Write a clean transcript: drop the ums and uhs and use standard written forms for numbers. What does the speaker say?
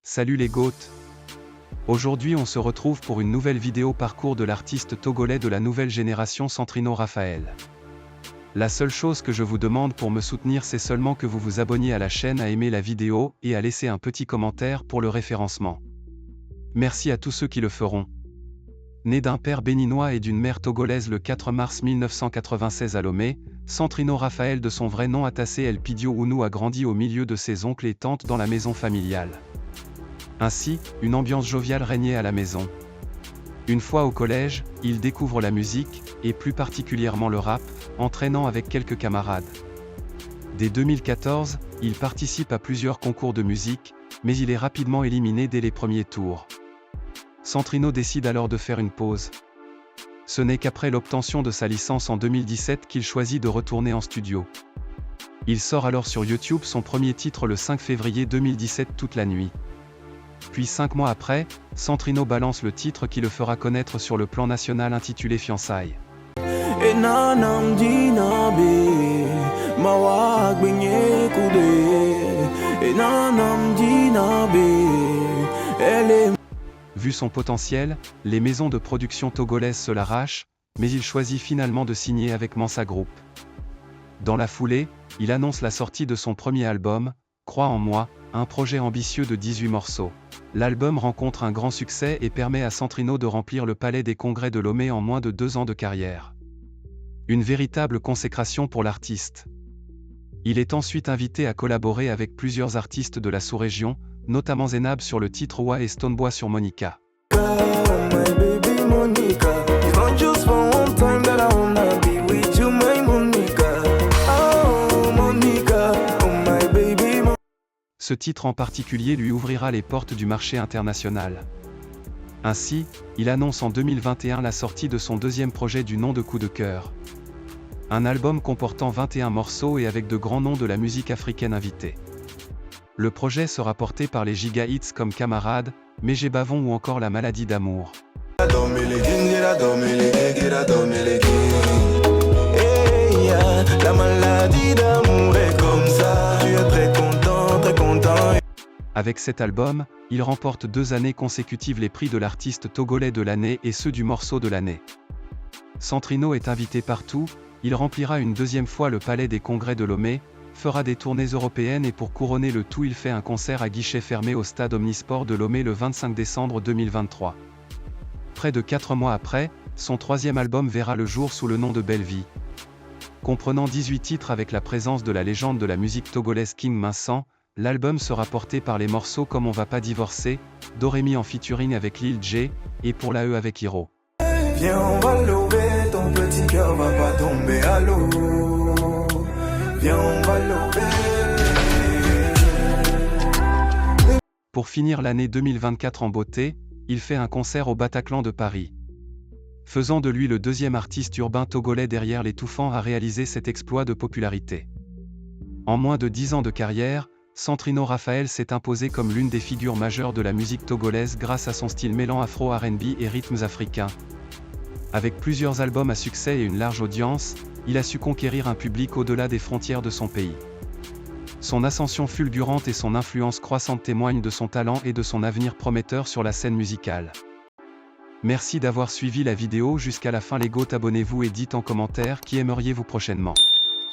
Salut les GOAT. Aujourd'hui on se retrouve pour une nouvelle vidéo parcours de l'artiste togolais de la nouvelle génération Centrino Raphaël. La seule chose que je vous demande pour me soutenir c'est seulement que vous vous abonniez à la chaîne, à aimer la vidéo et à laisser un petit commentaire pour le référencement. Merci à tous ceux qui le feront. Né d'un père béninois et d'une mère togolaise le 4 mars 1996 à Lomé, Centrino Raphaël de son vrai nom Atassé Elpidio Ounou a grandi au milieu de ses oncles et tantes dans la maison familiale. Ainsi, une ambiance joviale régnait à la maison. Une fois au collège, il découvre la musique, et plus particulièrement le rap, entraînant avec quelques camarades. Dès 2014, il participe à plusieurs concours de musique, mais il est rapidement éliminé dès les premiers tours. Centrino décide alors de faire une pause. Ce n'est qu'après l'obtention de sa licence en 2017 qu'il choisit de retourner en studio. Il sort alors sur YouTube son premier titre le 5 février 2017 toute la nuit. Puis 5 mois après, Centrino balance le titre qui le fera connaître sur le plan national intitulé Fiançailles. Vu son potentiel, les maisons de production togolaises se l'arrachent, mais il choisit finalement de signer avec Mansa Group. Dans la foulée, il annonce la sortie de son premier album, Crois en moi, un projet ambitieux de 18 morceaux. L'album rencontre un grand succès et permet à Centrino de remplir le palais des congrès de Lomé en moins de 2 ans de carrière. Une véritable consécration pour l'artiste. Il est ensuite invité à collaborer avec plusieurs artistes de la sous-région, notamment Zenab sur le titre Oua et Stoneboy sur Monica. Ce titre en particulier lui ouvrira les portes du marché international. Ainsi, il annonce en 2021 la sortie de son deuxième projet du nom de Coup de cœur. Un album comportant 21 morceaux et avec de grands noms de la musique africaine invités. Le projet sera porté par les giga hits comme Camarade, Méjé Bavon ou encore La maladie d'amour. La maladie d'amour est comme ça, tu es très content, très content. Avec cet album, il remporte 2 années consécutives les prix de l'artiste togolais de l'année et ceux du morceau de l'année. Centrino est invité partout, il remplira une deuxième fois le palais des congrès de Lomé, fera des tournées européennes et pour couronner le tout il fait un concert à guichet fermé au stade Omnisport de Lomé le 25 décembre 2023. Près de 4 mois après, son troisième album verra le jour sous le nom de Belle Vie. Comprenant 18 titres avec la présence de la légende de la musique togolaise King Vincent, l'album sera porté par les morceaux comme On va pas divorcer, Dorémy en featuring avec Lil J, et Pour la E avec Hiro. Viens on va lever, ton petit cœur va pas tomber à l'eau. Viens on va lever. Pour finir l'année 2024 en beauté, il fait un concert au Bataclan de Paris. Faisant de lui le deuxième artiste urbain togolais derrière l'étouffant à réaliser cet exploit de popularité. En moins de 10 ans de carrière, Centrino Raphaël s'est imposé comme l'une des figures majeures de la musique togolaise grâce à son style mêlant afro R&B et rythmes africains. Avec plusieurs albums à succès et une large audience, il a su conquérir un public au-delà des frontières de son pays. Son ascension fulgurante et son influence croissante témoignent de son talent et de son avenir prometteur sur la scène musicale. Merci d'avoir suivi la vidéo jusqu'à la fin les GOAT, abonnez-vous et dites en commentaire qui aimeriez-vous prochainement.